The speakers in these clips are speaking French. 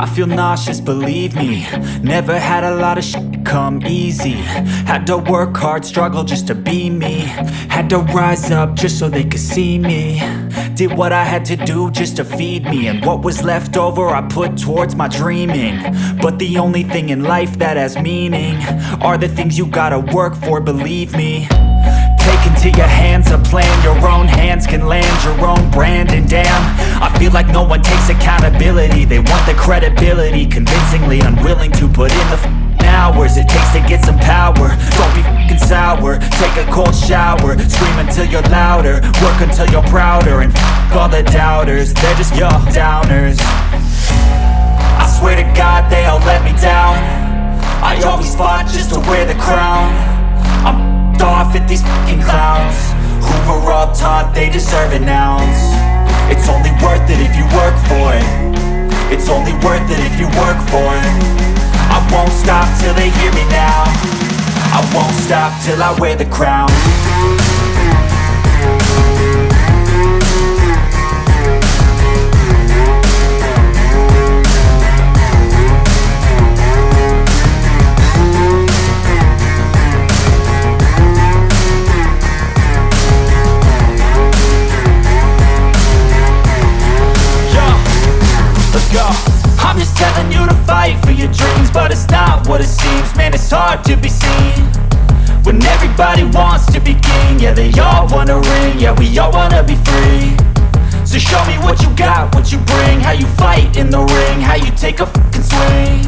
I feel nauseous, believe me. Never had a lot of shit come easy. Had to work hard, struggle just to be me. Had to rise up just so they could see me. Did what I had to do just to feed me. And what was left over I put towards my dreaming. But the only thing in life that has meaning are the things you gotta work for, believe me. Take into your hands a plan. Your own hands can land your own brand. And damn, I feel like no one takes accountability. They want the credibility, convincingly unwilling to put in the hours it takes to get some power. Don't be f***ing sour. Take a cold shower. Scream until you're louder. Work until you're prouder. And f*** all the doubters, they're just your downers. I swear to God they all let me down. I always fought just to wear the crown. I'm off at these fucking clowns who were all taught they deserve an ounce. It's only worth it if you work for it. It's only worth it if you work for it. I won't stop till they hear me now. I won't stop till I wear the crown. I'm just telling you to fight for your dreams, but it's not what it seems. Man, it's hard to be seen when everybody wants to be king. Yeah, they all wanna ring, yeah, we all wanna be free. So show me what you got, what you bring. How you fight in the ring, how you take a fucking swing.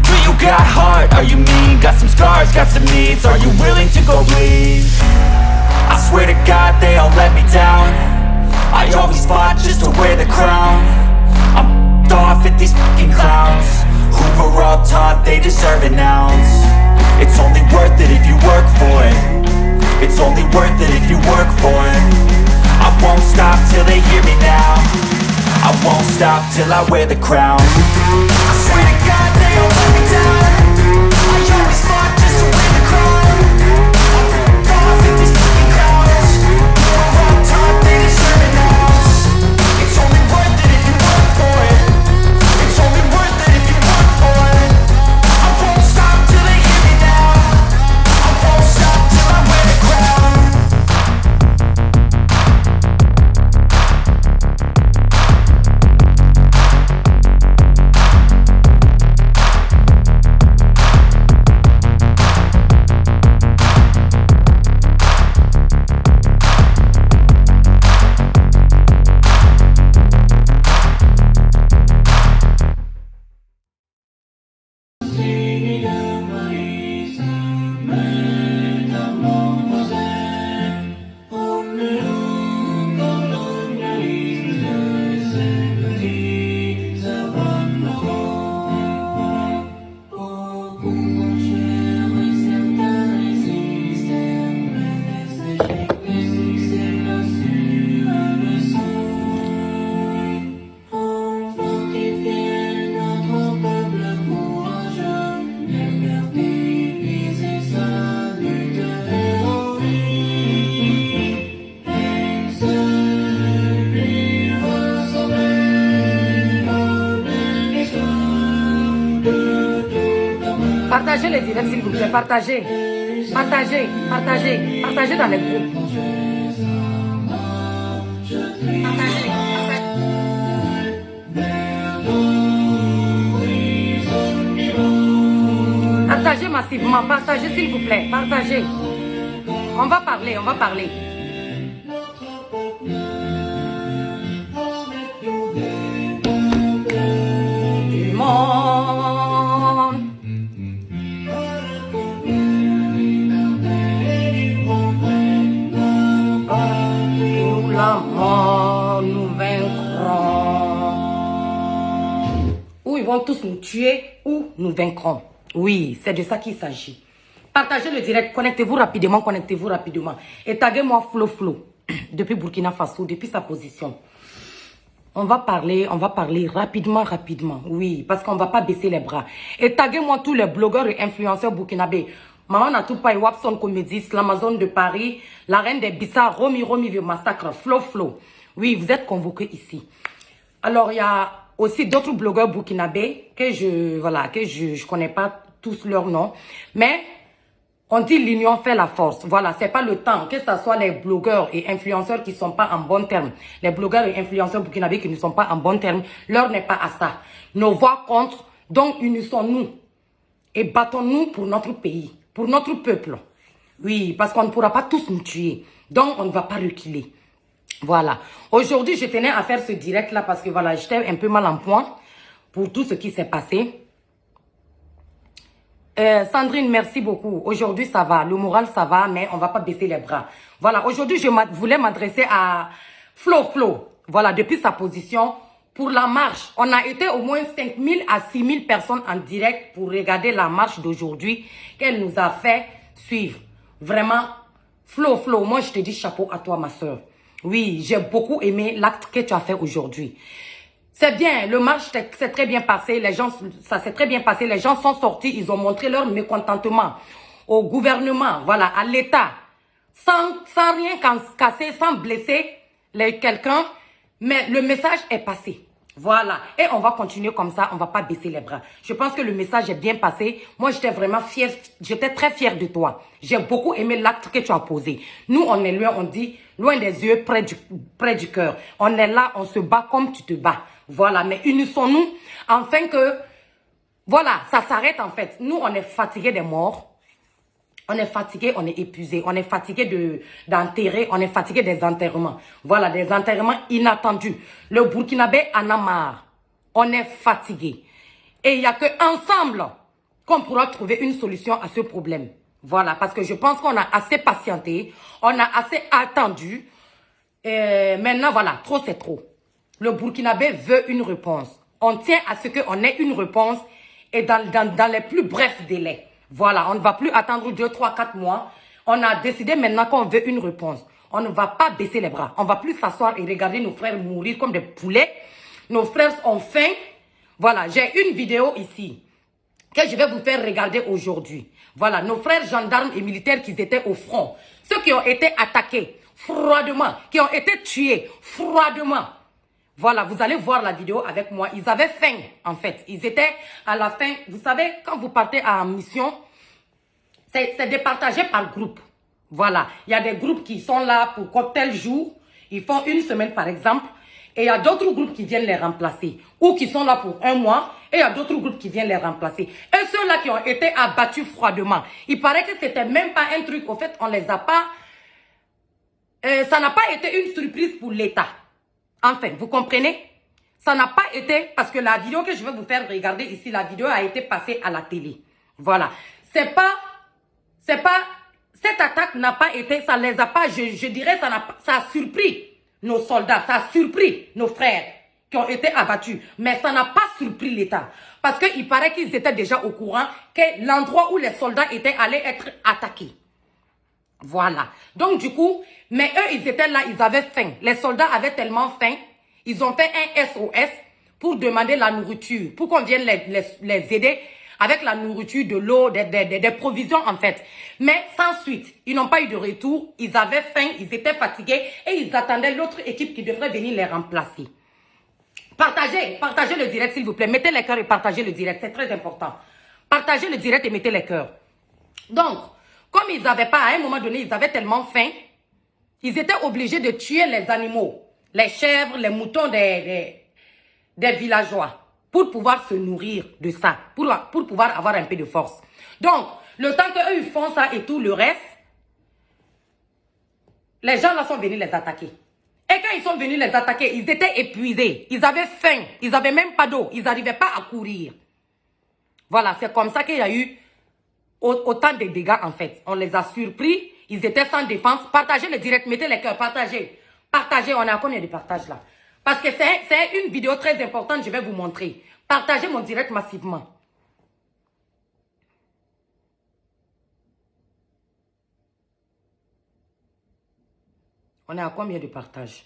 Do you got heart, are you mean? Got some scars, got some needs, are you willing to go bleed? I swear to God they all let me down. I always fought just to wear the crown. I'm off at these fucking clowns who were all taught they deserve an ounce. It's only worth it if you work for it. It's only worth it if you work for it. I won't stop till they hear me now. I won't stop till I wear the crown. I swear to God they all let me down. I always fought just to wear the crown. I'm off at these fucking clowns who were all taught they deserve an ounce. It's only worth it if you work for it. It's only worth it if you work for it. I won't stop till they hear me now. I won't stop till I wear the crown. Partagez les directs s'il vous plaît, partagez. Partagez, partagez, partagez dans les groupes. Partagez, partagez. Partagez massivement, partagez s'il vous plaît, partagez. On va parler, on va parler. Du monde. Nous vaincrons. Ou ils vont tous nous tuer, ou nous vaincrons. Oui, c'est de ça qu'il s'agit. Partagez le direct, connectez-vous rapidement, Et taguez-moi Flo, depuis Burkina Faso, depuis sa position. On va parler rapidement. Oui, parce qu'on ne va pas baisser les bras. Et taguez-moi tous les blogueurs et influenceurs burkinabés. Maman Natoupa et Wapson Comédis, l'Amazon de Paris, la reine des Bissa, Romy le massacre, Flo. Oui, vous êtes convoqués ici. Alors, il y a aussi d'autres blogueurs burkinabés que je connais pas tous leurs noms. Mais on dit l'union fait la force. Voilà, c'est pas le temps que ce soit les blogueurs et influenceurs qui sont pas en bon terme. Les blogueurs et influenceurs burkinabés qui ne sont pas en bon terme, l'heure n'est pas à ça. Nos voix comptent, donc unissons-nous et battons-nous pour notre pays, pour notre peuple. Oui, parce qu'on ne pourra pas tous nous tuer. Donc, on ne va pas reculer. Voilà. Aujourd'hui, je tenais à faire ce direct-là parce que voilà, j'étais un peu mal en point pour tout ce qui s'est passé. Sandrine, merci beaucoup. Aujourd'hui, ça va. Le moral, ça va, mais on va pas baisser les bras. Voilà. Aujourd'hui, je voulais m'adresser à Flo. Voilà, depuis sa position. Pour la marche, on a été au moins 5 000 à 6 000 personnes en direct pour regarder la marche d'aujourd'hui qu'elle nous a fait suivre. Vraiment, Flo, moi je te dis chapeau à toi ma soeur. Oui, j'ai beaucoup aimé l'acte que tu as fait aujourd'hui. C'est bien, le marche s'est très bien passé, ça s'est très bien passé, les gens sont sortis, ils ont montré leur mécontentement au gouvernement, voilà, à l'État, sans rien casser, sans blesser quelqu'un, mais le message est passé. Voilà, et on va continuer comme ça, on va pas baisser les bras. Je pense que le message est bien passé. Moi, j'étais vraiment fière, j'étais très fière de toi. J'ai beaucoup aimé l'acte que tu as posé. Nous, on est loin, on dit, loin des yeux, près du cœur. On est là, on se bat comme tu te bats. Voilà, mais unissons-nous, afin que, voilà, ça s'arrête en fait. Nous, on est fatigués des morts. On est fatigué, on est épuisé, on est fatigué d'enterrer, on est fatigué des enterrements. Voilà, des enterrements inattendus. Le Burkinabé en a marre. On est fatigué. Et il n'y a qu'ensemble qu'on pourra trouver une solution à ce problème. Voilà, parce que je pense qu'on a assez patienté, on a assez attendu. Et maintenant, voilà, trop c'est trop. Le Burkinabé veut une réponse. On tient à ce qu'on ait une réponse et dans les plus brefs délais. Voilà, on ne va plus attendre 2, 3, 4 mois. On a décidé maintenant qu'on veut une réponse. On ne va pas baisser les bras. On ne va plus s'asseoir et regarder nos frères mourir comme des poulets. Nos frères ont faim. Voilà, j'ai une vidéo ici que je vais vous faire regarder aujourd'hui. Voilà, nos frères gendarmes et militaires qui étaient au front. Ceux qui ont été attaqués froidement, qui ont été tués froidement. Voilà, vous allez voir la vidéo avec moi. Ils avaient faim, en fait. Ils étaient à la fin. Vous savez, quand vous partez en mission, c'est départagé par groupe. Voilà. Il y a des groupes qui sont là pour tel jour. Ils font une semaine, par exemple. Et il y a d'autres groupes qui viennent les remplacer. Ou qui sont là pour 1 mois. Et il y a d'autres groupes qui viennent les remplacer. Et ceux-là qui ont été abattus froidement. Il paraît que c'était même pas un truc. Au fait, on les a pas... ça n'a pas été une surprise pour l'État. Enfin, vous comprenez? Ça n'a pas été, parce que la vidéo que je vais vous faire regarder ici, la vidéo a été passée à la télé. Voilà. Cette attaque n'a pas été, ça les a pas, je dirais, ça a surpris nos soldats, ça a surpris nos frères qui ont été abattus. Mais ça n'a pas surpris l'État. Parce qu'il paraît qu'ils étaient déjà au courant que l'endroit où les soldats étaient allés être attaqués. Voilà. Donc, du coup, mais eux, ils étaient là, ils avaient faim. Les soldats avaient tellement faim, ils ont fait un SOS pour demander la nourriture, pour qu'on vienne les aider avec la nourriture, de l'eau, des provisions, en fait. Mais sans suite, ils n'ont pas eu de retour, ils avaient faim, ils étaient fatigués et ils attendaient l'autre équipe qui devrait venir les remplacer. Partagez le direct, s'il vous plaît. Mettez les cœurs et partagez le direct, c'est très important. Partagez le direct et mettez les cœurs. Donc, comme ils n'avaient pas, à un moment donné, ils avaient tellement faim, ils étaient obligés de tuer les animaux, les chèvres, les moutons des villageois, pour pouvoir se nourrir de ça, pour pouvoir avoir un peu de force. Donc, le temps qu'eux, ils font ça et tout le reste, les gens là sont venus les attaquer. Et quand ils sont venus les attaquer, ils étaient épuisés, ils avaient faim, ils n'avaient même pas d'eau, ils n'arrivaient pas à courir. Voilà, c'est comme ça qu'il y a eu autant de dégâts en fait. On les a surpris, ils étaient sans défense. Partagez le direct, mettez les cœurs, partagez. Partagez, on est à combien de partages là? Parce que c'est une vidéo très importante, je vais vous montrer. Partagez mon direct massivement. On est à combien de partages?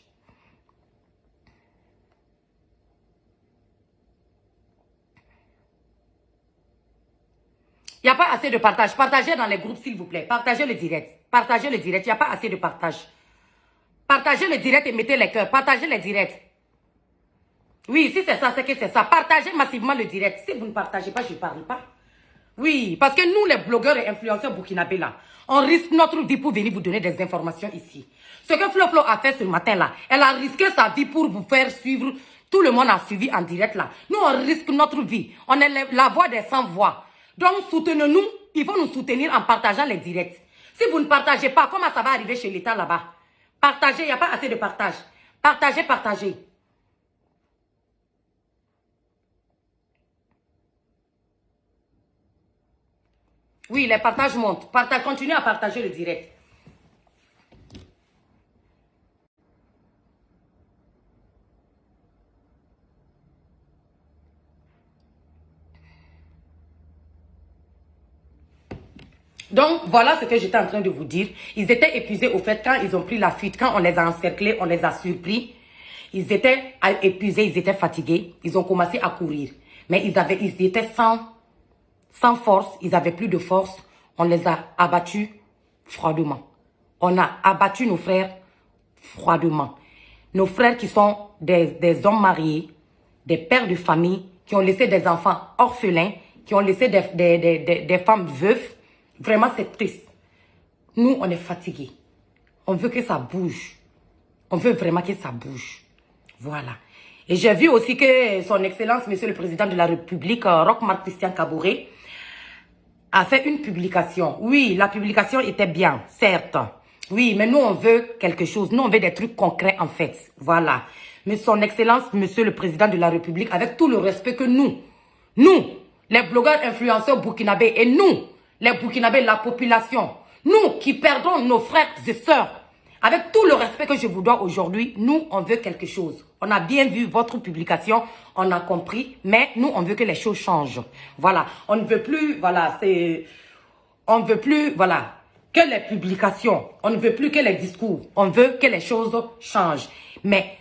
Il n'y a pas assez de partage. Partagez dans les groupes, s'il vous plaît. Partagez le direct. Partagez le direct. Il n'y a pas assez de partage. Partagez le direct et mettez les cœurs. Partagez les directs. Oui, si c'est ça, c'est que c'est ça. Partagez massivement le direct. Si vous ne partagez pas, je ne parle pas. Oui, parce que nous, les blogueurs et influenceurs burkinabés, là, on risque notre vie pour venir vous donner des informations ici. Ce que Flo Flo a fait ce matin-là, elle a risqué sa vie pour vous faire suivre. Tout le monde a suivi en direct, là. Nous, on risque notre vie. On est la voix des sans-voix. Donc, soutenez-nous. Il faut nous soutenir en partageant les directs. Si vous ne partagez pas, comment ça va arriver chez l'État là-bas? Partagez, il n'y a pas assez de partage. Partagez, partagez. Oui, les partages montent. Continuez à partager le direct. Donc, voilà ce que j'étais en train de vous dire. Ils étaient épuisés au fait quand ils ont pris la fuite, quand on les a encerclés, on les a surpris. Ils étaient épuisés, ils étaient fatigués. Ils ont commencé à courir. Mais ils étaient sans force, ils n'avaient plus de force. On les a abattus froidement. On a abattu nos frères froidement. Nos frères qui sont des hommes mariés, des pères de famille, qui ont laissé des enfants orphelins, qui ont laissé des femmes veuves. Vraiment, c'est triste. Nous, on est fatigués. On veut que ça bouge. On veut vraiment que ça bouge. Voilà. Et j'ai vu aussi que son Excellence, Monsieur le Président de la République, Roch-Marc Christian Kaboré, a fait une publication. Oui, la publication était bien, certes. Oui, mais nous, on veut quelque chose. Nous, on veut des trucs concrets, en fait. Voilà. Mais son Excellence, Monsieur le Président de la République, avec tout le respect que nous, les blogueurs influenceurs burkinabés, et nous, les burkinabés, la population, nous qui perdons nos frères et sœurs, avec tout le respect que je vous dois aujourd'hui, nous, on veut quelque chose. On a bien vu votre publication, on a compris, mais nous, on veut que les choses changent. Voilà, on ne veut plus, voilà, on ne veut plus, voilà, que les publications, on ne veut plus que les discours, on veut que les choses changent. Mais,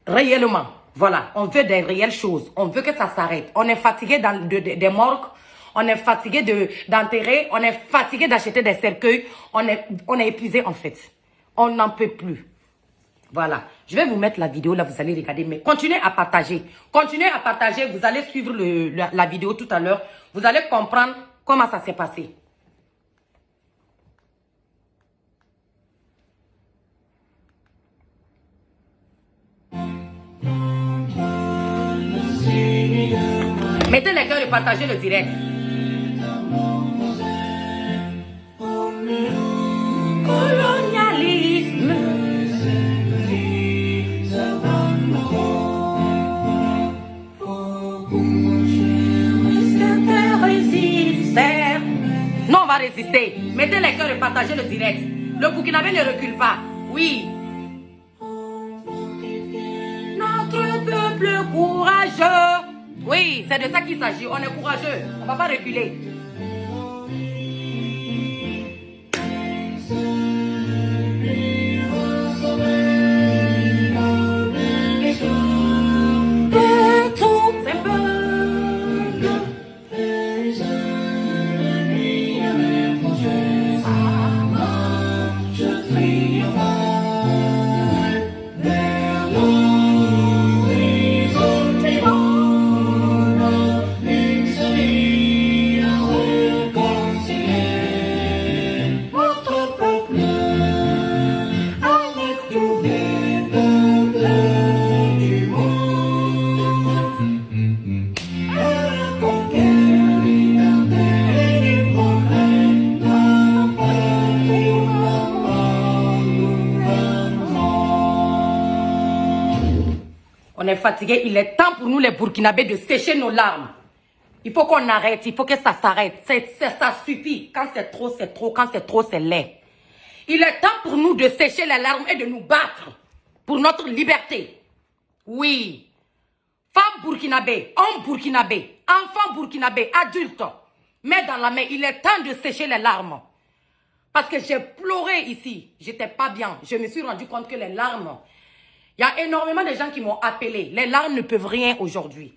réellement, voilà, on veut des réelles choses, on veut que ça s'arrête. On est fatigué des morgues, on est fatigué d'enterrer, on est fatigué d'acheter des cercueils, on est épuisé en fait. On n'en peut plus. Voilà. Je vais vous mettre la vidéo, là, vous allez regarder. Mais continuez à partager. Continuez à partager. Vous allez suivre la vidéo tout à l'heure. Vous allez comprendre comment ça s'est passé. Mettez les cœurs et partagez le direct. Colonialisme. Non, on va résister. Mettez les cœurs et partagez le direct. Le Burkinabé ne recule pas. Oui. Notre peuple courageux. Oui, c'est de ça qu'il s'agit. On est courageux. On ne va pas reculer. On est fatigué. Il est temps pour nous, les Burkinabés, de sécher nos larmes. Il faut qu'on arrête. Il faut que ça s'arrête. Ça suffit. Quand c'est trop, c'est trop. Quand c'est trop, c'est laid. Il est temps pour nous de sécher les larmes et de nous battre pour notre liberté. Oui. Femmes burkinabés, hommes burkinabés, enfants burkinabés, adultes, main dans la main. Il est temps de sécher les larmes. Parce que j'ai pleuré ici. J'étais pas bien. Je me suis rendu compte que les larmes... Il y a énormément de gens qui m'ont appelé. Les larmes ne peuvent rien aujourd'hui.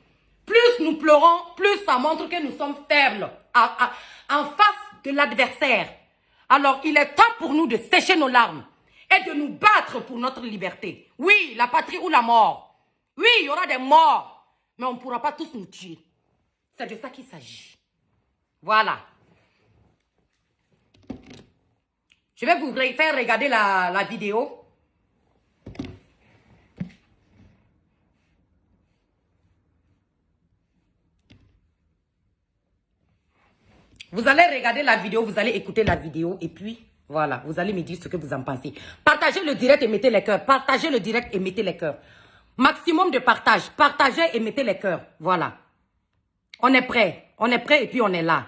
Plus nous pleurons, plus ça montre que nous sommes faibles en face de l'adversaire. Alors, il est temps pour nous de sécher nos larmes et de nous battre pour notre liberté. Oui, la patrie ou la mort. Oui, il y aura des morts. Mais on ne pourra pas tous nous tuer. C'est de ça qu'il s'agit. Voilà. Je vais vous faire regarder la vidéo. Vous allez regarder la vidéo, vous allez écouter la vidéo et puis, voilà, vous allez me dire ce que vous en pensez. Partagez le direct et mettez les cœurs. Partagez le direct et mettez les cœurs. Maximum de partage. Partagez et mettez les cœurs. Voilà. On est prêt. On est prêt et puis on est là.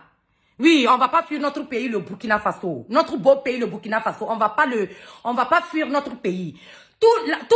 Oui, on ne va pas fuir notre pays, le Burkina Faso. Notre beau pays, le Burkina Faso. On ne va pas fuir notre pays. Tout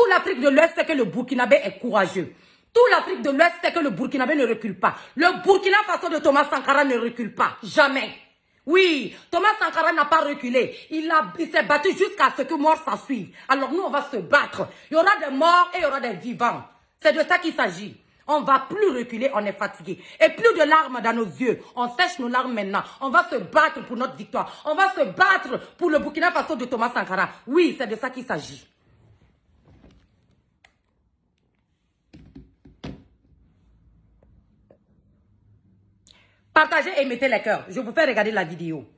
l'Afrique de l'Ouest sait que le Burkinabé est courageux. Toute l'Afrique de l'Ouest sait que le Burkinabé ne recule pas. Le Burkina Faso de Thomas Sankara ne recule pas. Jamais. Oui, Thomas Sankara n'a pas reculé. Il s'est battu jusqu'à ce que mort s'en suive. Alors nous, on va se battre. Il y aura des morts et il y aura des vivants. C'est de ça qu'il s'agit. On ne va plus reculer, on est fatigué. Et plus de larmes dans nos yeux. On sèche nos larmes maintenant. On va se battre pour notre victoire. On va se battre pour le Burkina Faso de Thomas Sankara. Oui, c'est de ça qu'il s'agit. Partagez et mettez les cœurs. Je vous fais regarder la vidéo.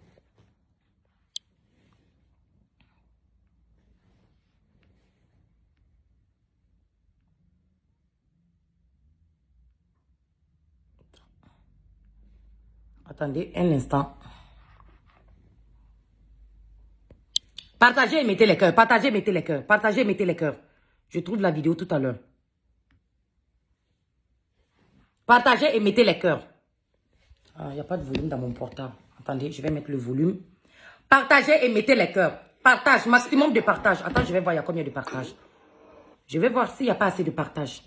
Attendez un instant. Partagez et mettez les cœurs. Partagez et mettez les cœurs. Partagez et mettez les cœurs. Je trouve la vidéo tout à l'heure. Partagez et mettez les cœurs. Ah, il n'y a pas de volume dans mon portable. Attendez, je vais mettre le volume. Partagez et mettez les cœurs. Partage, maximum de partage. Attends, je vais voir il y a combien de partage. Je vais voir s'il n'y a pas assez de partage.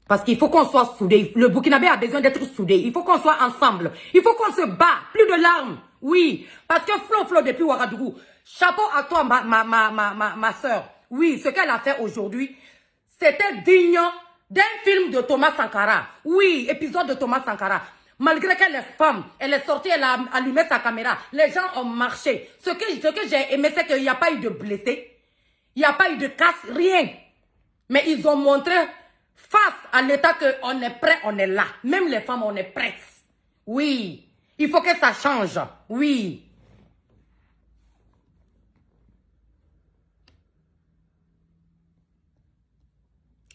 Parce qu'il faut qu'on soit soudés. Le Burkinabé a besoin d'être soudé. Il faut qu'on soit ensemble. Il faut qu'on se bat. Plus de larmes. Oui. Parce que Flo depuis Ouagadougou. Chapeau à toi, ma soeur. Oui, ce qu'elle a fait aujourd'hui, c'était digne d'un film de Thomas Sankara. Oui, épisode de Thomas Sankara. Malgré qu'elle est femme, elle est sortie, elle a allumé sa caméra. Les gens ont marché. Ce que j'ai aimé, c'est qu'il n'y a pas eu de blessés. Il n'y a pas eu de casse, rien. Mais ils ont montré face à l'état qu'on est prêt, on est là. Même les femmes, on est prêtes. Oui. Il faut que ça change. Oui.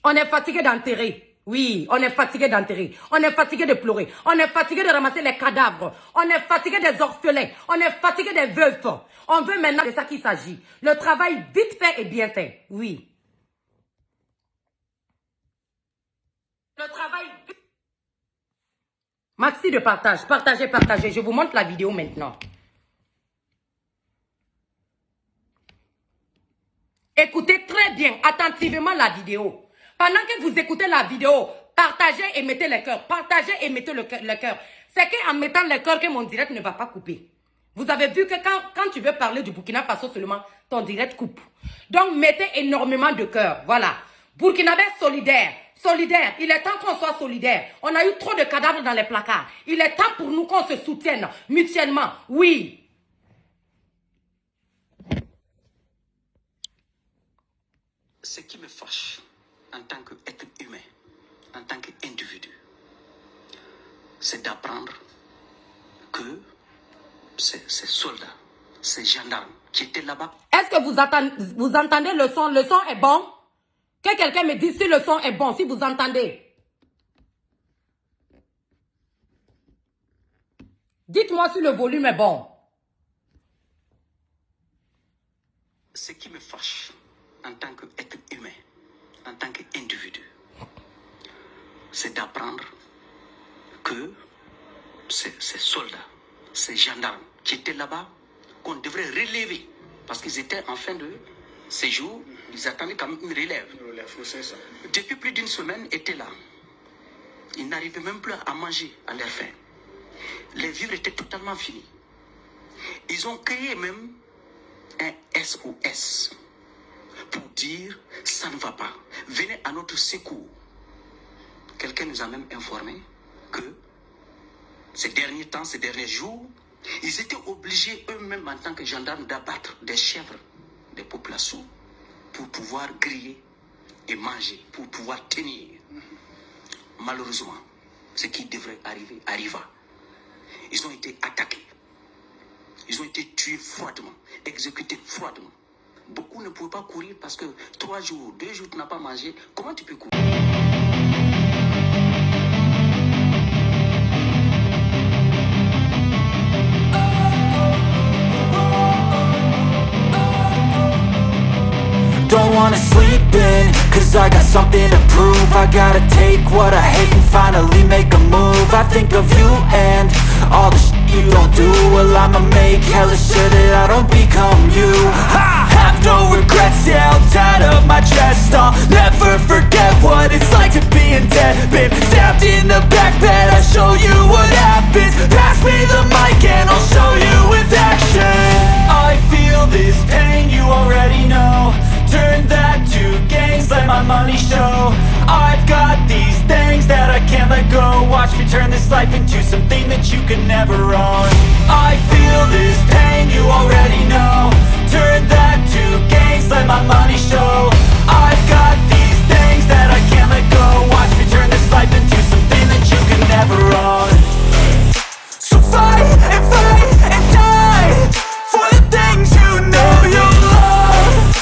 On est fatigué d'enterrer. Oui, on est fatigué d'enterrer. On est fatigué de pleurer. On est fatigué de ramasser les cadavres. On est fatigué des orphelins. On est fatigué des veufs. On veut maintenant de ça qu'il s'agit. Le travail vite fait et bien fait. Oui. Le travail... Maxi de partage. Partagez, partagez. Je vous montre la vidéo maintenant. Écoutez très bien, attentivement la vidéo. Pendant que vous écoutez la vidéo, partagez et mettez les cœurs. Partagez et mettez le cœur. C'est qu'en mettant les cœurs que mon direct ne va pas couper. Vous avez vu que quand tu veux parler du Burkina Faso seulement, ton direct coupe. Donc, mettez énormément de cœurs. Voilà. Burkinabé solidaire. Solidaire. Il est temps qu'on soit solidaire. On a eu trop de cadavres dans les placards. Il est temps pour nous qu'on se soutienne mutuellement. Oui. Ce qui me fâche en tant qu'être humain, en tant qu'individu, c'est d'apprendre que ces soldats, ces gendarmes qui étaient là-bas... Est-ce que vous entendez le son? Le son est bon? Que quelqu'un me dise si le son est bon, si vous entendez. Dites-moi si le volume est bon. Ce qui me fâche en tant qu'être humain, en tant qu'individu, c'est d'apprendre que ces soldats, ces gendarmes qui étaient là-bas, qu'on devrait relever, parce qu'ils étaient en fin de séjour, ils attendaient quand même une relève. Depuis plus d'une semaine, ils étaient là. Ils n'arrivaient même plus à manger à leur faim. Les vivres étaient totalement finis. Ils ont créé même un SOS pour dire ça ne va pas. Venez à notre secours. Quelqu'un nous a même informé que ces derniers temps, ces derniers jours, ils étaient obligés eux-mêmes en tant que gendarmes d'abattre des chèvres des populations pour pouvoir griller et manger pour pouvoir tenir. Malheureusement, ce qui devrait arriver arriva. Ils ont été attaqués. Ils ont été tués froidement, exécutés froidement. Beaucoup ne pouvaient pas courir parce que 3 jours, 2 jours, tu n'as pas mangé. Comment tu peux courir? Don't wanna sleep in, cause I got something to prove. I gotta take what I hate and finally make a move. I think of you and all the shit you don't do. Well, I'ma make hella sure that I don't become you. I have no regrets, yeah, I'll tie up my chest. I'll never forget what it's like to be in debt. Been stabbed in the back bed, I'll show you what happens. Pass me the mic and I'll show you with action. I feel this pain, you already know. Turn that to gains, let my money show. I've got these things that I can't let go. Watch me turn this life into something that you could never own. I feel this pain, you already know. Turn that to gains, let my money show. I've got these things that I can't let go. Watch me turn this life into something that you could never own. So fight and die for the things you know you love.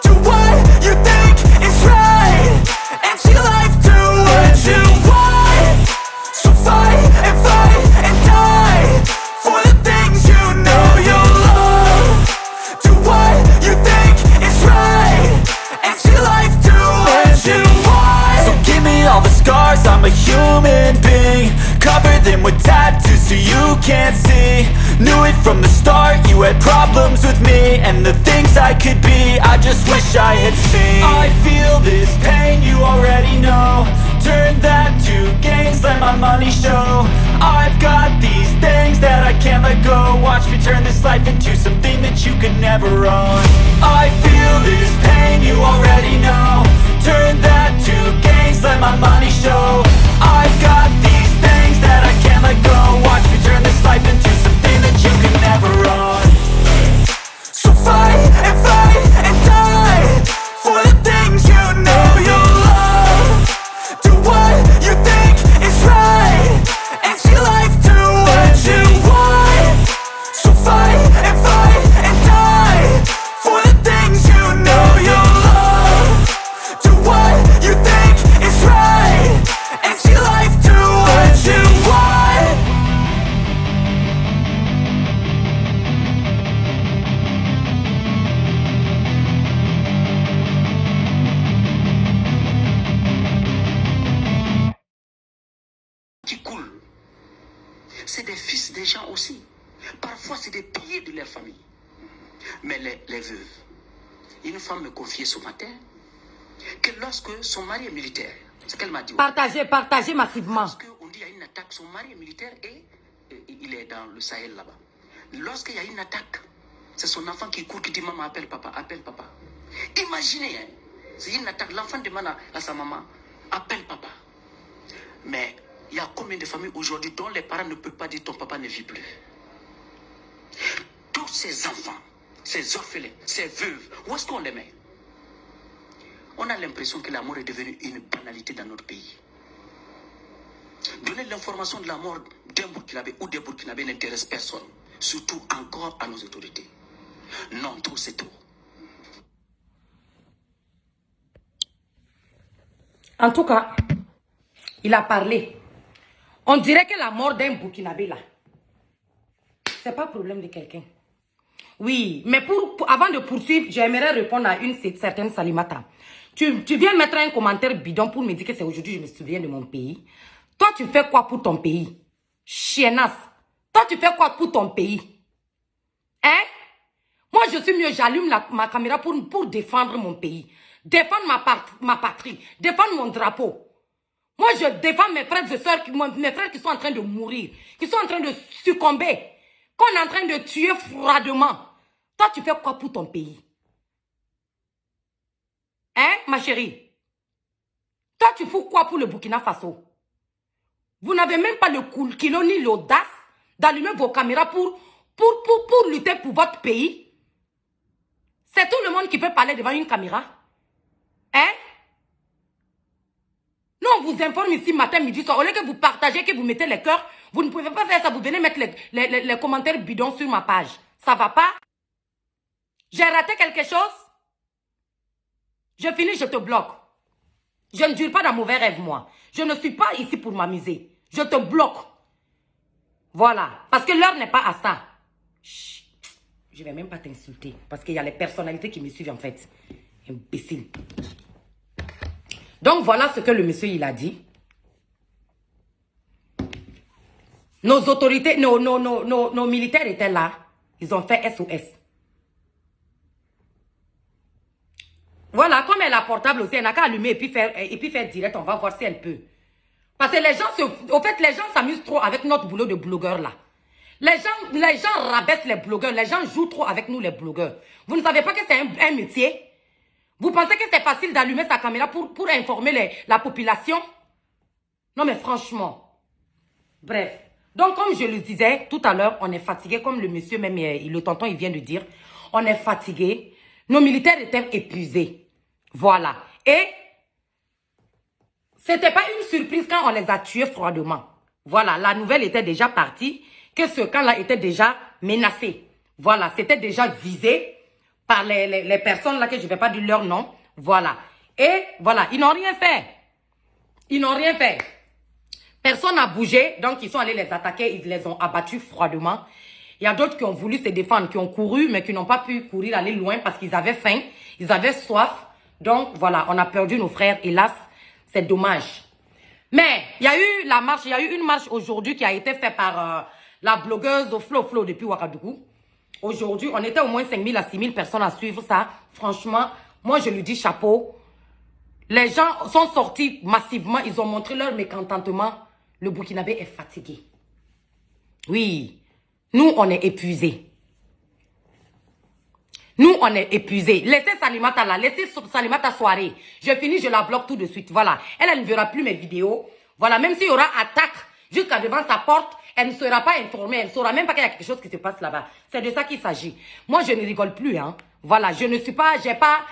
Do what you think is right and see life do what you want. So fight and die for the things you know you love. Do what you think is right and see life do what you want. So give me all the scars, I'm a human being. Cover them with tattoos so you can't see. Knew it from the start, you had problems with me and the things I could be, I just wish I had seen. I feel this pain, you already know. Turn that to gains, let my money show. I've got these things that I can't let go. Watch me turn this life into something that you could never own. I feel this pain, you already know. Turn that to gains, let my money show. I've got these things that I can't let go. Watch me turn this life into something that you could never own. So fight and die for the things you know you love. Do what you think is right and see life do what you want. So fight and die for the things you know you love. Do what you think is right and see life do what you want. Qui coulent, c'est des fils des gens aussi. Parfois, c'est des piliers de leur famille. Mais les veuves, une femme me confiait ce matin que lorsque son mari est militaire, ce qu'elle m'a dit. Partagez massivement. Lorsqu'on dit qu'il y a une attaque, son mari est militaire et il est dans le Sahel là-bas. Lorsqu'il y a une attaque, c'est son enfant qui court, qui dit maman, appelle papa, appelle papa. Imaginez, hein, c'est une attaque, l'enfant demande à sa maman, appelle papa. Mais il y a combien de familles aujourd'hui dont les parents ne peuvent pas dire ton papa ne vit plus? Tous ces enfants, ces orphelins, ces veuves, où est-ce qu'on les met? On a l'impression que la mort est devenue une banalité dans notre pays. Donner l'information de la mort d'un Burkinabé ou des Burkinabés n'intéresse personne, surtout encore à nos autorités. Non, tout c'est tout. En tout cas, il a parlé. On dirait que la mort d'un Burkinabé là, c'est pas problème de quelqu'un. Oui, mais avant de poursuivre, j'aimerais répondre à une certaine Salimata. Tu viens mettre un commentaire bidon pour me dire que c'est aujourd'hui que je me souviens de mon pays. Toi, tu fais quoi pour ton pays? Chiennasse. Toi, tu fais quoi pour ton pays? Hein? Moi, je suis mieux, j'allume ma caméra pour défendre mon pays. Défendre ma patrie. Défendre mon drapeau. Moi, je défends mes frères et sœurs, mes frères qui sont en train de mourir, qui sont en train de succomber, qu'on est en train de tuer froidement. Toi, tu fais quoi pour ton pays? Hein, ma chérie? Toi, tu fous quoi pour le Burkina Faso? Vous n'avez même pas le culot ni l'audace d'allumer vos caméras pour lutter pour votre pays? C'est tout le monde qui peut parler devant une caméra? Hein? on vous informe ici matin, midi, soir, au lieu que vous partagez, que vous mettez les cœurs, vous ne pouvez pas faire ça. Vous venez mettre les commentaires bidons sur ma page. Ça va pas? J'ai raté quelque chose? Je finis, je te bloque. Je ne dure pas dans mauvais rêve, moi. Je ne suis pas ici pour m'amuser. Je te bloque. Voilà. Parce que l'heure n'est pas à ça. Chut. Je ne vais même pas t'insulter. Parce qu'il y a les personnalités qui me suivent, en fait. Imbécile. Donc, voilà ce que le monsieur, il a dit. Nos autorités, nos militaires étaient là. Ils ont fait SOS. Voilà, comme elle a portable aussi, elle n'a qu'à allumer et puis faire direct. On va voir si elle peut. Parce que les gens s'amusent trop avec notre boulot de blogueur là. Les gens rabaissent les blogueurs. Les gens jouent trop avec nous les blogueurs. Vous ne savez pas que c'est un métier? Vous pensez que c'est facile d'allumer sa caméra pour informer la population? Non mais franchement. Bref. Donc comme je le disais tout à l'heure, on est fatigué. Comme le monsieur même, le tonton il vient de dire. On est fatigué. Nos militaires étaient épuisés. Voilà. Et c'était pas une surprise quand on les a tués froidement. Voilà. La nouvelle était déjà partie. Que ce camp-là était déjà menacé. Voilà. C'était déjà visé par les personnes là que je ne vais pas dire leur nom. Voilà. Et voilà. Ils n'ont rien fait. Ils n'ont rien fait. Personne n'a bougé. Donc ils sont allés les attaquer. Ils les ont abattus froidement. Il y a d'autres qui ont voulu se défendre, qui ont couru, mais qui n'ont pas pu courir, aller loin parce qu'ils avaient faim, ils avaient soif. Donc, voilà, on a perdu nos frères, hélas, c'est dommage. Mais, il y a eu la marche, il y a eu une marche aujourd'hui qui a été faite par la blogueuse Flo depuis Ouagadougou. Aujourd'hui, on était au moins 5 000 à 6 000 personnes à suivre ça. Franchement, moi, je lui dis chapeau. Les gens sont sortis massivement, ils ont montré leur mécontentement. Le Burkinabé est fatigué. Oui. Nous, on est épuisés. Nous, on est épuisés. Laissez Salimata là. Laissez Salimata soirée. Je finis, je la bloque tout de suite. Voilà. Elle ne verra plus mes vidéos. Voilà. Même s'il y aura attaque jusqu'à devant sa porte, elle ne sera pas informée. Elle ne saura même pas qu'il y a quelque chose qui se passe là-bas. C'est de ça qu'il s'agit. Moi, je ne rigole plus. Hein. Voilà. Je ne suis pas... J'ai pas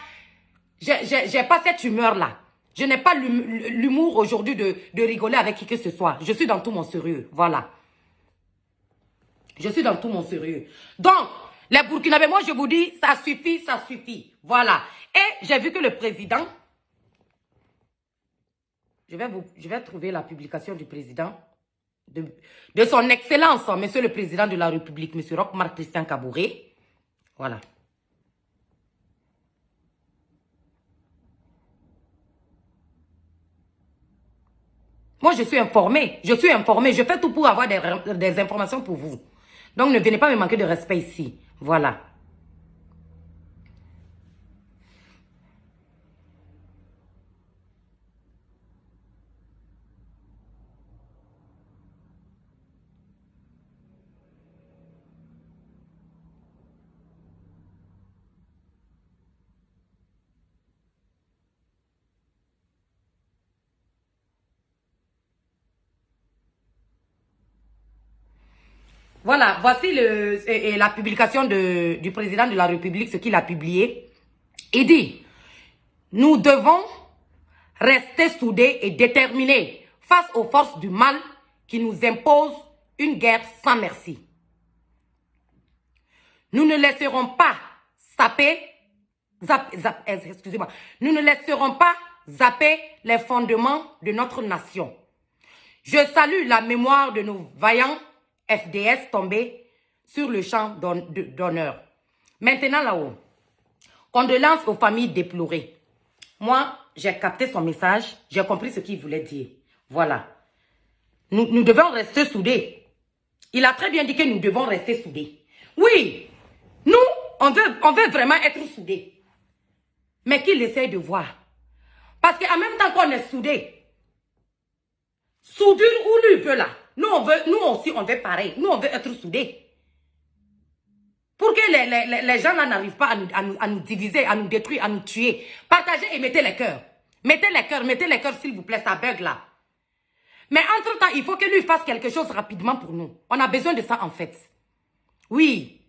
cette humeur-là. Je n'ai pas l'humour aujourd'hui de rigoler avec qui que ce soit. Je suis dans tout mon sérieux. Voilà. Je suis dans tout mon sérieux. Donc, les Burkinabés, moi je vous dis, ça suffit, ça suffit. Voilà. Et j'ai vu que le président, je vais trouver la publication du président, de son excellence, monsieur le président de la République, monsieur Roch-Marc Christian Kaboré. Voilà. Moi, je suis informée. Je suis informée. Je fais tout pour avoir des informations pour vous. Donc, ne venez pas me manquer de respect ici. Voilà. Voilà, voici la publication du président de la République, ce qu'il a publié. Il dit, nous devons rester soudés et déterminés face aux forces du mal qui nous imposent une guerre sans merci. Nous ne laisserons pas excusez-moi, nous ne laisserons pas zapper les fondements de notre nation. Je salue la mémoire de nos vaillants FDS tombés sur le champ d'honneur. Maintenant là-haut, condoléances aux familles déplorées. Moi, j'ai capté son message, j'ai compris ce qu'il voulait dire. Voilà. Nous devons rester soudés. Il a très bien dit que nous devons rester soudés. Oui, nous, on veut vraiment être soudés. Mais qu'il essaye de voir. Parce qu'en même temps qu'on est soudés, soudure ou lui veut là. Nous aussi, on veut pareil. Nous, on veut être soudés. Pour que les gens là n'arrivent pas à nous diviser, à nous détruire, à nous tuer. Partagez et mettez les cœurs. Mettez les cœurs, s'il vous plaît, ça bug là. Mais entre-temps, il faut que lui fasse quelque chose rapidement pour nous. On a besoin de ça, en fait. Oui.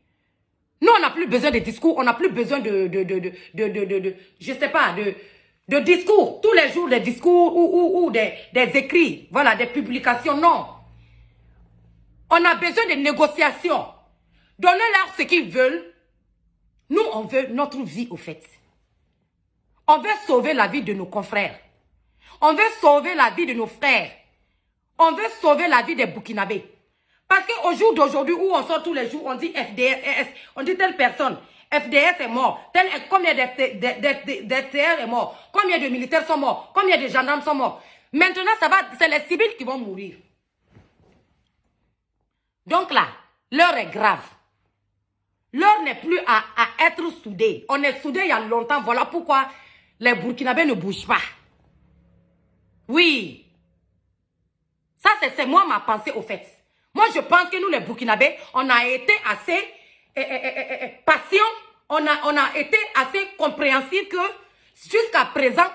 Nous, on n'a plus besoin de discours, on n'a plus besoin je sais pas, de discours, tous les jours des discours ou des écrits, voilà, des publications, non. On a besoin de négociations. Donnez-leur ce qu'ils veulent. Nous, on veut notre vie, au fait. On veut sauver la vie de nos confrères. On veut sauver la vie de nos frères. On veut sauver la vie des Burkinabés. Parce qu'au jour d'aujourd'hui, où on sort tous les jours, on dit FDS, on dit telle personne, FDS est mort, combien d'FDR est mort, combien de militaires sont morts, combien de gendarmes sont morts. Maintenant, ça va, c'est les civils qui vont mourir. Donc là, l'heure est grave. L'heure n'est plus à être soudés. On est soudés il y a longtemps. Voilà pourquoi les Burkinabés ne bougent pas. Oui. Ça, c'est moi ma pensée au fait. Moi, je pense que nous, les Burkinabés, on a été assez patients. On a été assez compréhensifs que jusqu'à présent,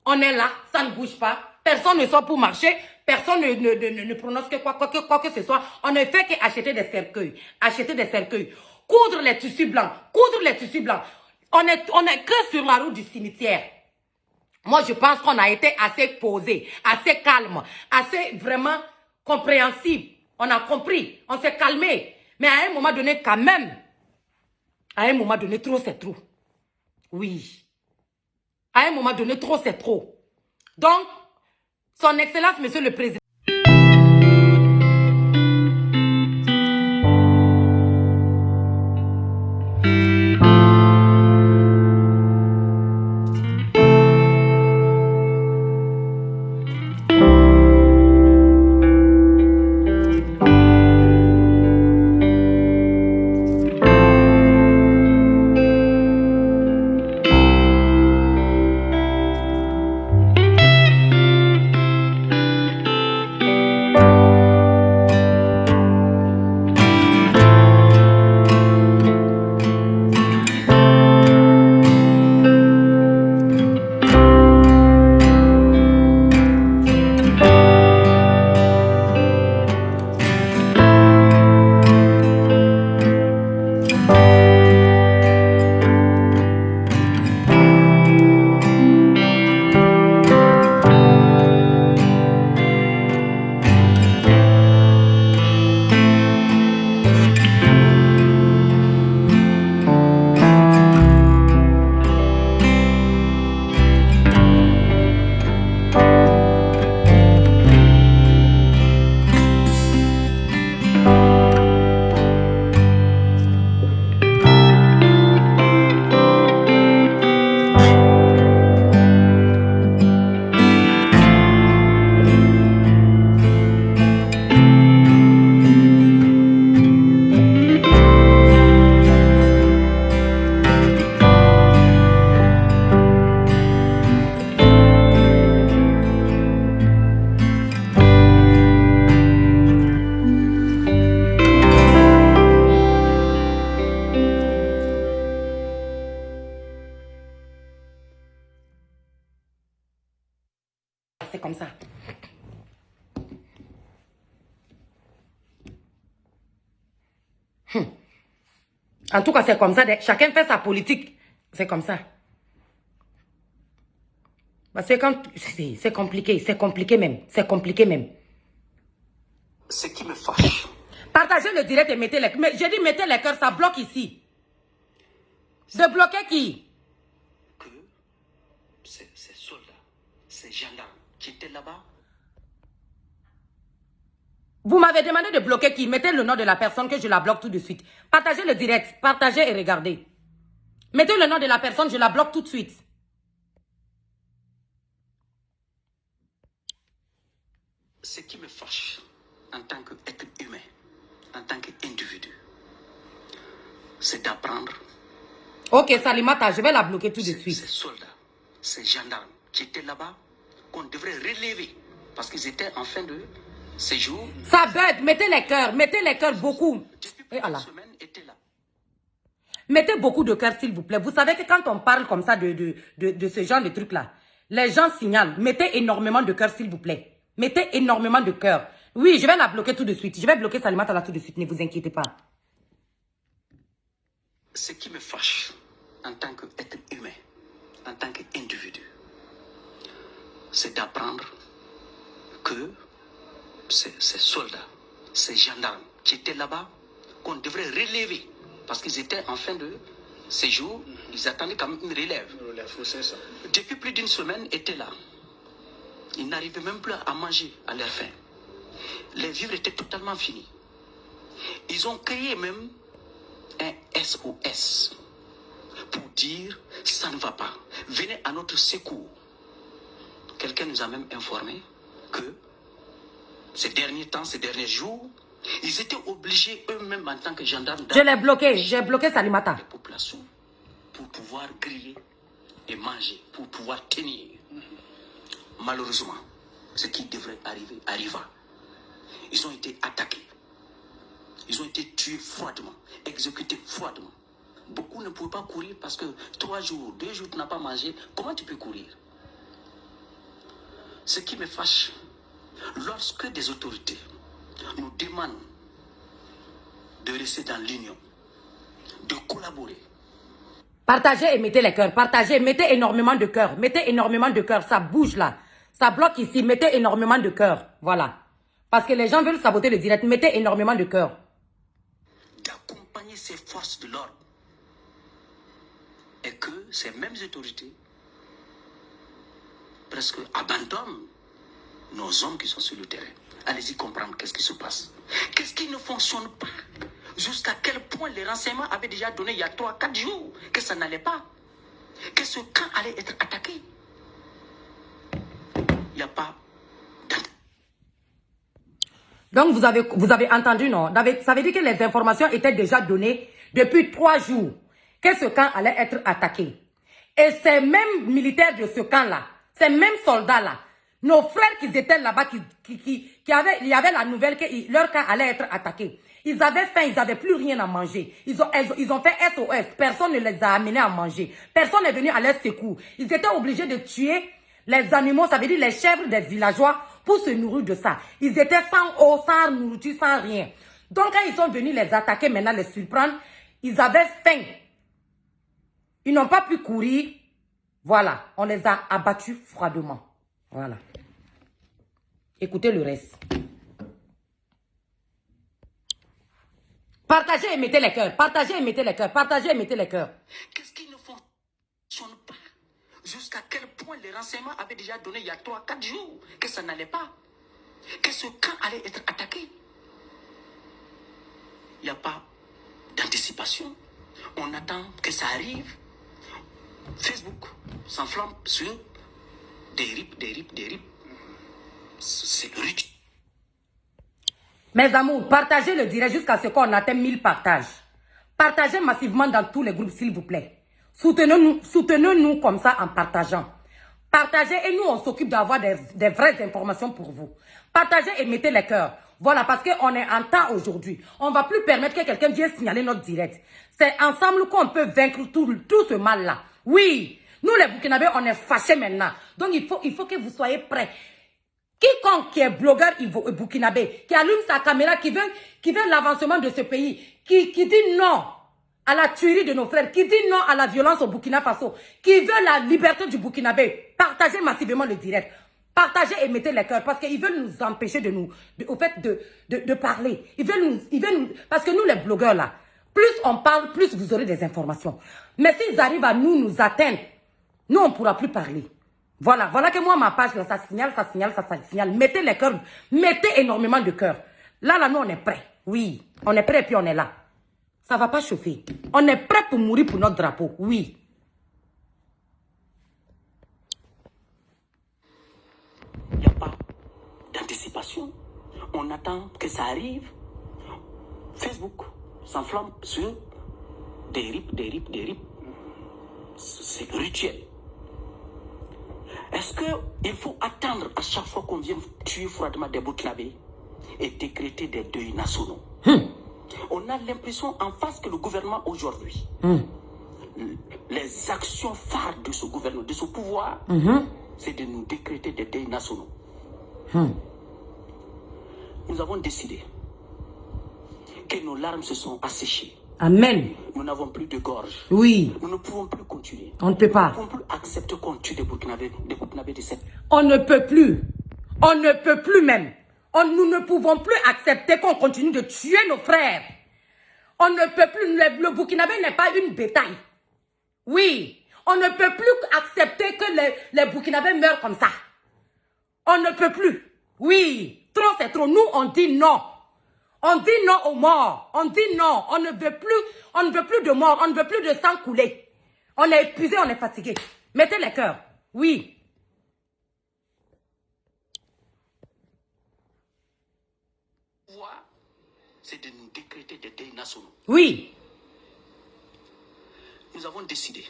on est là, ça ne bouge pas. Personne ne sort pour marcher. Personne ne prononce que quoi que ce soit. On ne fait qu'acheter des cercueils. Acheter des cercueils. Coudre les tissus blancs. Coudre les tissus blancs. On est que sur la route du cimetière. Moi, je pense qu'on a été assez posé, assez calme, assez vraiment compréhensif. On a compris, on s'est calmé. Mais à un moment donné, quand même, à un moment donné, trop c'est trop. Oui. À un moment donné, trop c'est trop. Donc, son Excellence, Monsieur le Président, c'est comme ça. En tout cas, c'est comme ça. Chacun fait sa politique. C'est comme ça. C'est compliqué. C'est compliqué même. C'est compliqué même. Ce qui me fâche. Partagez le direct et mettez les... J'ai dit mettez les cœurs, ça bloque ici. De bloquer qui? Que ces soldats, ces gendarmes qui étaient là-bas. Vous m'avez demandé de bloquer qui? Mettez le nom de la personne que je la bloque tout de suite. Partagez le direct. Partagez et regardez. Mettez le nom de la personne, je la bloque tout de suite. Ce qui me fâche en tant qu'être humain, en tant qu'individu, c'est d'apprendre. Ok, Salimata, je vais la bloquer tout de suite. Ces soldats, ces gendarmes qui étaient là-bas, qu'on devrait relever parce qu'ils étaient en fin de séjour. Ça bug, mettez les cœurs beaucoup. Et Allah. Mettez beaucoup de cœurs, s'il vous plaît. Vous savez que quand on parle comme ça de ce genre de trucs-là, les gens signalent. Mettez énormément de cœurs, s'il vous plaît. Mettez énormément de cœurs. Oui, je vais la bloquer tout de suite. Je vais bloquer Salimata là tout de suite, ne vous inquiétez pas. Ce qui me fâche en tant qu'être humain, en tant qu'individu, c'est d'apprendre que ces soldats, ces gendarmes qui étaient là-bas, qu'on devrait relever parce qu'ils étaient en fin de séjour, ils attendaient quand même une relève. Depuis plus d'une semaine, ils étaient là. Ils n'arrivaient même plus à manger à leur faim. Les vivres étaient totalement finis. Ils ont créé même un SOS pour dire ça ne va pas. Venez à notre secours. Quelqu'un nous a même informé que ces derniers temps, ces derniers jours, ils étaient obligés eux-mêmes en tant que gendarmes Je l'ai bloqué, j'ai bloqué Salimata. Les populations pour pouvoir griller et manger, pour pouvoir tenir. Malheureusement, ce qui devrait arriver arriva. Ils ont été attaqués. Ils ont été tués froidement, exécutés froidement. Beaucoup ne pouvaient pas courir parce que 3 jours, 2 jours, tu n'as pas mangé. Comment tu peux courir? Ce qui me fâche, lorsque des autorités nous demandent de rester dans l'union, de collaborer. Partagez et mettez les cœurs. Partagez, mettez énormément de cœurs. Mettez énormément de cœurs. Ça bouge là. Ça bloque ici. Mettez énormément de cœurs. Voilà. Parce que les gens veulent saboter le direct. Mettez énormément de cœurs. D'accompagner ces forces de l'ordre. Et que ces mêmes autorités presque abandonnent nos hommes qui sont sur le terrain. Allez-y comprendre qu'est-ce qui se passe. Qu'est-ce qui ne fonctionne pas? Jusqu'à quel point les renseignements avaient déjà donné il y a 3-4 jours que ça n'allait pas. Que ce camp allait être attaqué. Il n'y a pas... Donc vous avez entendu, non? Ça veut dire que les informations étaient déjà données depuis 3 jours. Que ce camp allait être attaqué. Et ces mêmes militaires de ce camp-là, ces mêmes soldats-là, nos frères qui étaient là-bas, il y avait la nouvelle que leur camp allait être attaqué. Ils avaient faim, ils n'avaient plus rien à manger. Ils ont fait SOS. Personne ne les a amenés à manger. Personne n'est venu à leur secours. Ils étaient obligés de tuer les animaux, ça veut dire les chèvres des villageois, pour se nourrir de ça. Ils étaient sans eau, sans nourriture, sans rien. Donc quand ils sont venus les attaquer, maintenant les surprendre, ils avaient faim. Ils n'ont pas pu courir. Voilà, on les a abattus froidement. Voilà. Écoutez le reste. Partagez et mettez les cœurs. Partagez et mettez les cœurs. Partagez et mettez les cœurs. Qu'est-ce qui ne fonctionne pas? Jusqu'à quel point les renseignements avaient déjà donné il y a 3-4 jours que ça n'allait pas. Que ce camp allait être attaqué. Il n'y a pas d'anticipation. On attend que ça arrive. Facebook s'enflamme sur des rips. C'est rich. Mes amours, partagez le direct jusqu'à ce qu'on atteigne 1000 partages. Partagez massivement dans tous les groupes, s'il vous plaît. Soutenez-nous comme ça en partageant. Partagez et nous, on s'occupe d'avoir des vraies informations pour vous. Partagez et mettez les cœurs. Voilà, parce qu'on est en temps aujourd'hui. On ne va plus permettre que quelqu'un vienne signaler notre direct. C'est ensemble qu'on peut vaincre tout ce mal-là. Oui, nous les Burkinabés, on est fâchés maintenant. Donc il faut que vous soyez prêts. Quiconque qui est blogueur burkinabé, qui allume sa caméra, qui veut l'avancement de ce pays, qui dit non à la tuerie de nos frères, qui dit non à la violence au Burkina Faso, qui veut la liberté du Burkinabé, partagez massivement le direct. Partagez et mettez les cœurs parce qu'ils veulent nous empêcher de parler. Ils veulent nous, parce que nous les blogueurs là, plus on parle, plus vous aurez des informations. Mais s'ils arrivent à nous atteindre, nous on ne pourra plus parler. Voilà que moi, ma page, là, ça signale. Mettez les cœurs, mettez énormément de cœurs. Là, nous, on est prêts. Oui, on est prêts et puis on est là. Ça ne va pas chauffer. On est prêts pour mourir pour notre drapeau. Oui. Il n'y a pas d'anticipation. On attend que ça arrive. Facebook s'enflamme sur des rips. C'est rituel. Est-ce qu'il faut attendre à chaque fois qu'on vient tuer froidement des Burkinabés et décréter des deuils nationaux? On a l'impression en face que le gouvernement aujourd'hui, les actions phares de ce gouvernement, de ce pouvoir, c'est de nous décréter des deuils nationaux. Nous avons décidé que nos larmes se sont asséchées. Amen. Nous n'avons plus de gorge. Oui. Nous ne pouvons plus continuer. On ne peut pas. Nous ne pouvons plus accepter qu'on tue des Burkinabés de cette... On ne peut plus. On ne peut plus même. Nous ne pouvons plus accepter qu'on continue de tuer nos frères. On ne peut plus. Le Burkinabé n'est pas une bétail. Oui. On ne peut plus accepter que les Burkinabés meurent comme ça. On ne peut plus. Oui. Trop, c'est trop. Nous, on dit non. On dit non aux morts. On dit non. On ne veut plus. On ne veut plus de morts. On ne veut plus de sang coulé. On est épuisé, on est fatigué. Mettez les cœurs. Oui. C'est de nous décréter des deuils nationaux. Oui. Nous avons décidé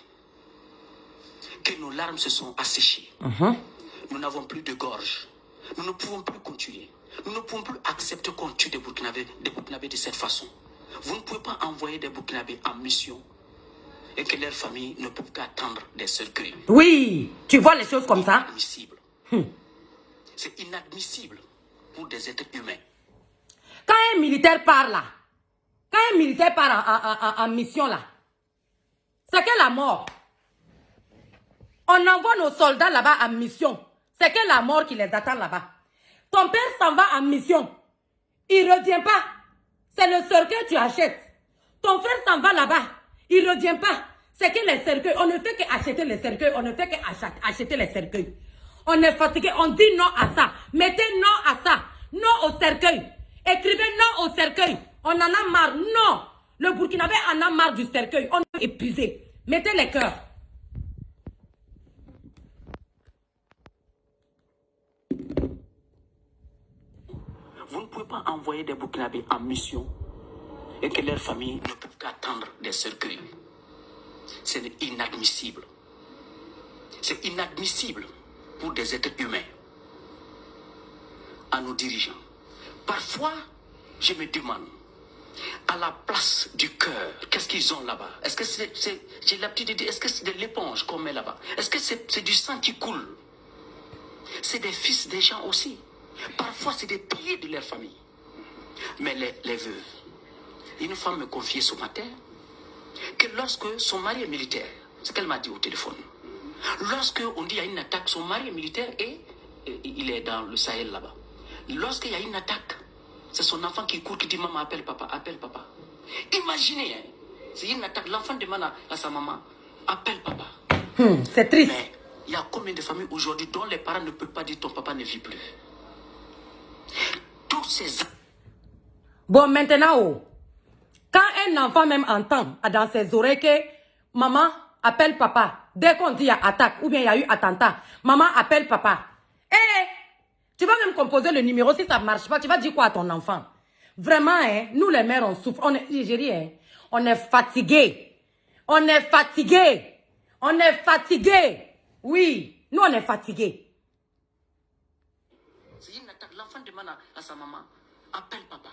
que nos larmes se sont asséchées. Nous n'avons plus de gorge. Nous ne pouvons plus continuer. Nous ne pouvons plus accepter qu'on tue des Burkinabés de cette façon. Vous ne pouvez pas envoyer des Burkinabés en mission et que leurs familles ne peuvent qu'attendre des cercueils. Oui, tu vois les choses comme ça. Inadmissible. C'est inadmissible pour des êtres humains. Quand un militaire part là, quand un militaire part en mission là, c'est que la mort. On envoie nos soldats là-bas en mission. C'est que la mort qui les attend là-bas. Ton père s'en va en mission. Il ne revient pas. C'est le cercueil que tu achètes. Ton frère s'en va là-bas. Il ne revient pas. C'est que les cercueils. On ne fait qu'acheter les cercueils. On ne fait qu'acheter les cercueils. On est fatigué. On dit non à ça. Mettez non à ça. Non au cercueil. Écrivez non au cercueil. On en a marre. Non. Le Burkinabé en a marre du cercueil. On est épuisé. Mettez les cœurs. Vous ne pouvez pas envoyer des Burkinabés en mission et que leurs familles ne peuvent qu'attendre des cercueils. C'est inadmissible. C'est inadmissible pour des êtres humains. À nos dirigeants. Parfois, je me demande, à la place du cœur, qu'est-ce qu'ils ont là-bas? Est-ce que j'ai l'habitude de dire, est-ce que c'est de l'éponge qu'on met là-bas? Est-ce que c'est du sang qui coule? C'est des fils des gens aussi. Parfois, c'est des piliers de leur famille. Mais les veuves. Une femme me confiait ce matin que lorsque son mari est militaire, c'est ce qu'elle m'a dit au téléphone, lorsque on dit qu'il y a une attaque, son mari est militaire et il est dans le Sahel là-bas. Lorsqu'il y a une attaque, c'est son enfant qui court, qui dit maman, appelle papa, appelle papa. Imaginez, hein, c'est une attaque, l'enfant demande à sa maman, appelle papa. C'est triste. Mais il y a combien de familles aujourd'hui dont les parents ne peuvent pas dire ton papa ne vit plus? Tous ces... Bon, maintenant, oh, quand un enfant même entend dans ses oreilles que maman appelle papa, dès qu'on dit il y a attaque ou bien il y a eu attentat, maman appelle papa. Tu vas même composer le numéro si ça ne marche pas, tu vas dire quoi à ton enfant? Vraiment, hein, nous les mères, on souffre, on est, hein, on est fatigués. On est fatigués. On est fatigués. Oui, nous on est fatigués. C'est une attaque. L'enfant demande à sa maman, appelle papa.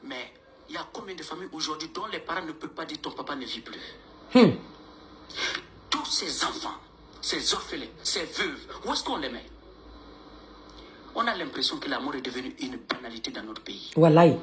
Mais il y a combien de familles aujourd'hui dont les parents ne peuvent pas dire ton papa ne vit plus? Tous ces enfants, ces orphelins, ces veuves, où est-ce qu'on les met? On a l'impression que la mort est devenue une banalité dans notre pays. Wallahi.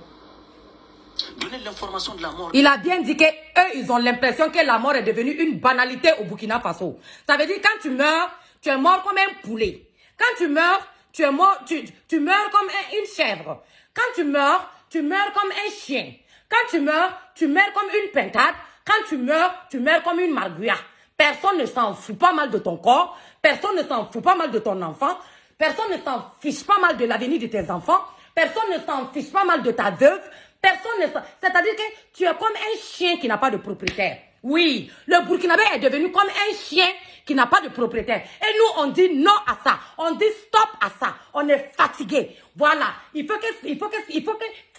Donner l'information de la mort. Il a bien dit que eux, ils ont l'impression que la mort est devenue une banalité au Burkina Faso. Ça veut dire quand tu meurs, tu es mort comme un poulet. Quand tu meurs, tu es mort, tu meurs comme une chèvre. Quand tu meurs comme un chien. Quand tu meurs comme une pintade. Quand tu meurs comme une marguerite. Personne ne s'en fout pas mal de ton corps. Personne ne s'en fout pas mal de ton enfant. Personne ne s'en fiche pas mal de l'avenir de tes enfants. Personne ne s'en fiche pas mal de ta veuve. Personne ne s'en... C'est-à-dire que tu es comme un chien qui n'a pas de propriétaire. Oui, le Burkinabé est devenu comme un chien qui n'a pas de propriétaire. Et nous, on dit non à ça. On dit stop à ça. On est fatigué. Voilà. Il faut que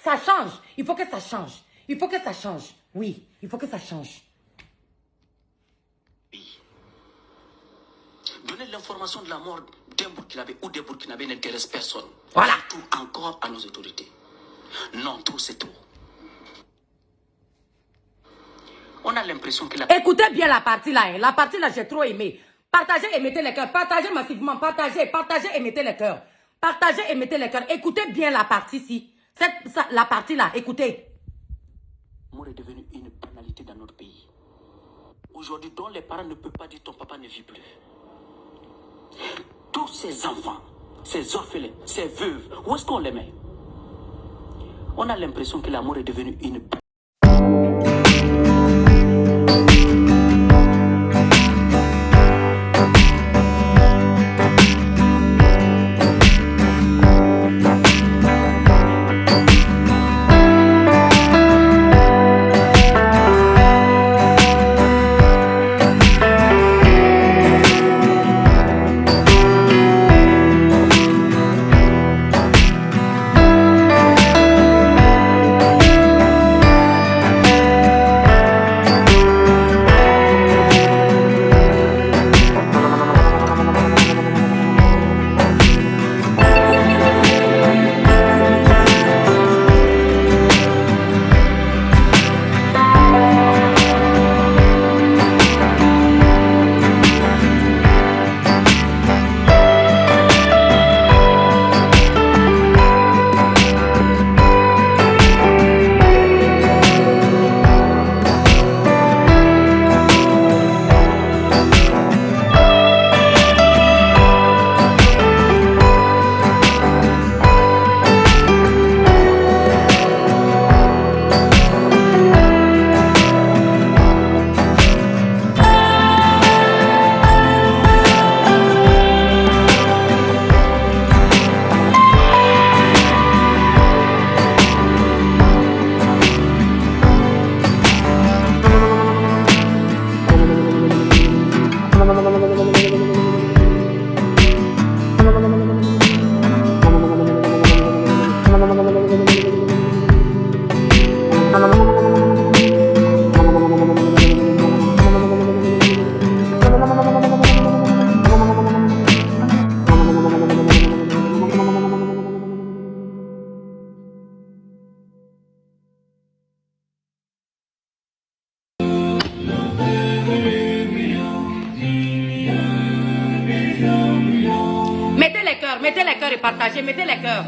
ça change. Il faut que ça change. Il faut que ça change. Oui, il faut que ça change. Donner l'information de la mort d'un Burkinabé ou des Burkinabés n'intéresse personne. Voilà. Tout encore à nos autorités. Non, tout c'est tout. On a l'impression que la... Écoutez bien la partie là. Hein. La partie là, j'ai trop aimé. Partagez et mettez les cœurs. Partagez massivement. Partagez et mettez les cœurs. Partagez et mettez les cœurs. Écoutez bien la partie ici. La partie là, écoutez. La mort est devenue une banalité dans notre pays. aujourd'hui dont les parents ne peuvent pas dire ton papa ne vit plus. Tous ces enfants, ces orphelins, ces veuves, où est-ce qu'on les met? On a l'impression que l'amour est devenu une... Mettez les cœurs et partagez, mettez les cœurs.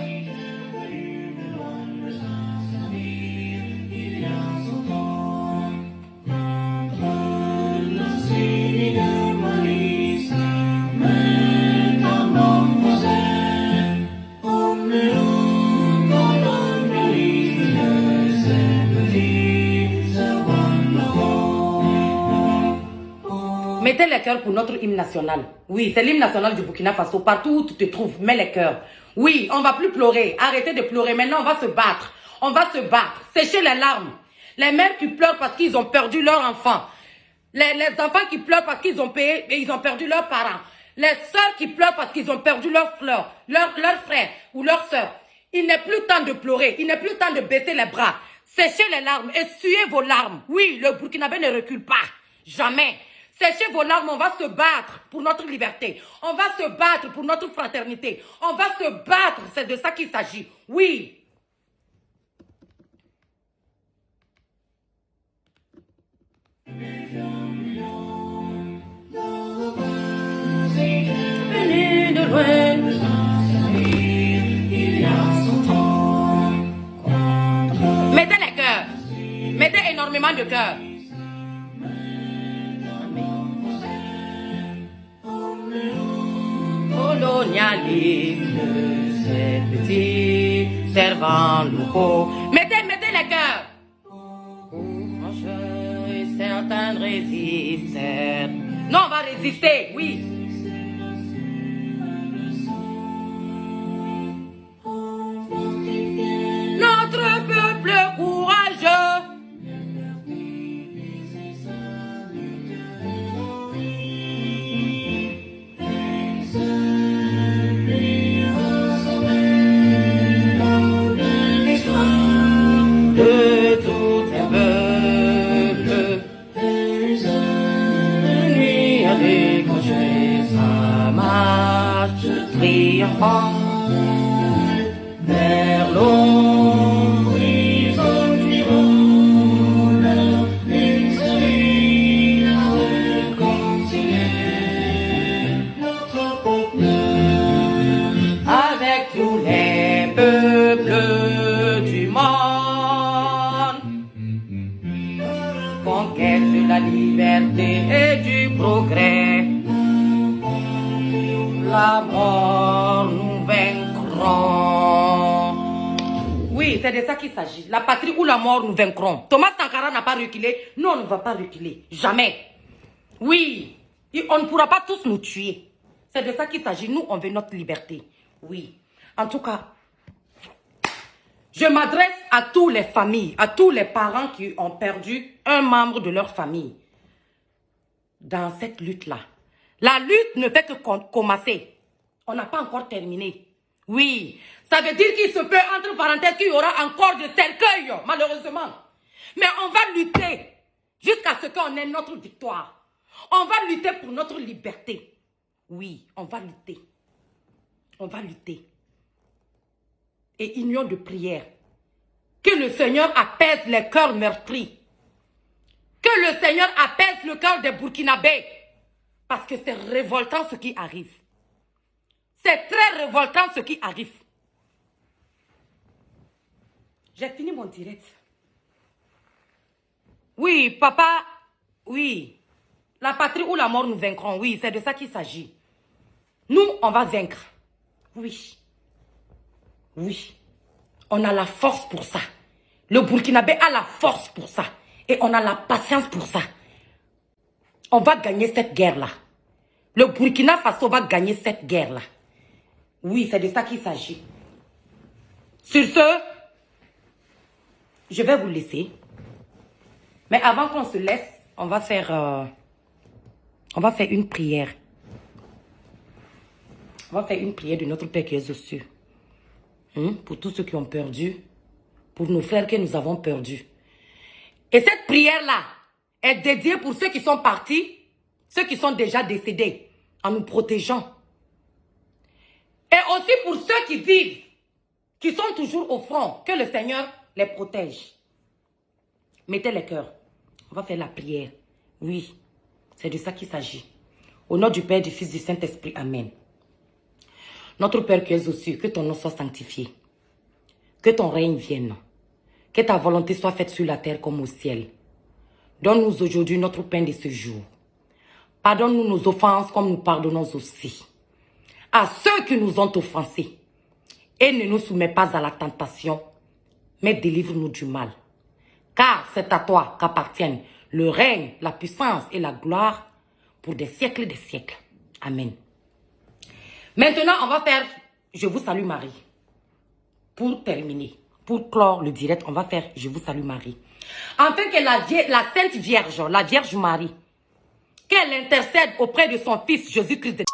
Mettez les cœurs pour notre hymne national. Oui, c'est l'hymne national du Burkina Faso. Partout où tu te trouves, mets les cœurs. Oui, on ne va plus pleurer. Arrêtez de pleurer. Maintenant, on va se battre. On va se battre. Séchez les larmes. Les mères qui pleurent parce qu'ils ont perdu leur enfant. Les enfants qui pleurent parce qu'ils ont payé et ils ont perdu leurs parents. Les sœurs qui pleurent parce qu'ils ont perdu leur frère ou leur sœur. Il n'est plus temps de pleurer. Il n'est plus temps de baisser les bras. Séchez les larmes. Essuyez vos larmes. Oui, le Burkinabé ne recule pas. Jamais. Séchez vos larmes, on va se battre pour notre liberté. On va se battre pour notre fraternité. On va se battre, c'est de ça qu'il s'agit. Oui. Venu de loin, mettez les cœurs. Mettez énormément de cœurs. Colonialisme, ces petits servants locaux. Mettez les cœurs. Certains résistèrent. Non, on va résister, oui. Notre peuple courageux. Vers l'horizon qui roule, l'exil continue, notre peuple, avec tous les peuples du monde, conquête de la la liberté et du progrès. La mort nous vaincrons. Oui, c'est de ça qu'il s'agit. La patrie ou la mort nous vaincront. Thomas Sankara n'a pas reculé. Nous, on ne va pas reculer. Jamais. Oui. Et on ne pourra pas tous nous tuer. C'est de ça qu'il s'agit. Nous, on veut notre liberté. Oui. En tout cas, je m'adresse à toutes les familles, à tous les parents qui ont perdu un membre de leur famille dans cette lutte-là. La lutte ne fait que commencer. On n'a pas encore terminé. Oui, ça veut dire qu'il se peut, entre parenthèses, qu'il y aura encore des cercueils, malheureusement. Mais on va lutter jusqu'à ce qu'on ait notre victoire. On va lutter pour notre liberté. Oui, on va lutter. On va lutter. Et union de prière. Que le Seigneur apaise les cœurs meurtris. Que le Seigneur apaise le cœur des Burkinabés. Parce que c'est révoltant ce qui arrive. C'est très révoltant ce qui arrive. J'ai fini mon direct. Oui, papa, oui. La patrie ou la mort nous vaincront. Oui, c'est de ça qu'il s'agit. Nous, on va vaincre. Oui. Oui. On a la force pour ça. Le Burkinabé a la force pour ça. Et on a la patience pour ça. On va gagner cette guerre-là. Le Burkina Faso va gagner cette guerre-là. Oui, c'est de ça qu'il s'agit. Sur ce, je vais vous laisser. Mais avant qu'on se laisse, on va faire une prière. On va faire une prière de notre Père qui est aux cieux. Pour tous ceux qui ont perdu. Pour nos frères que nous avons perdus. Et cette prière-là est dédiée pour ceux qui sont partis, ceux qui sont déjà décédés, en nous protégeant. Et aussi pour ceux qui vivent, qui sont toujours au front, que le Seigneur les protège. Mettez les cœurs. On va faire la prière. Oui, c'est de ça qu'il s'agit. Au nom du Père, du Fils, du Saint-Esprit. Amen. Notre Père qui es aux cieux, que ton nom soit sanctifié. Que ton règne vienne. Que ta volonté soit faite sur la terre comme au ciel. Donne-nous aujourd'hui notre pain de ce jour. Pardonne-nous nos offenses comme nous pardonnons aussi à ceux qui nous ont offensés. Et ne nous soumets pas à la tentation, mais délivre-nous du mal. Car c'est à toi qu'appartiennent le règne, la puissance et la gloire pour des siècles et des siècles. Amen. Maintenant, on va faire « Je vous salue Marie ». Pour terminer, pour clore le direct, on va faire « Je vous salue Marie ». Afin que la Sainte Vierge, la Vierge Marie, qu'elle intercède auprès de son Fils Jésus-Christ de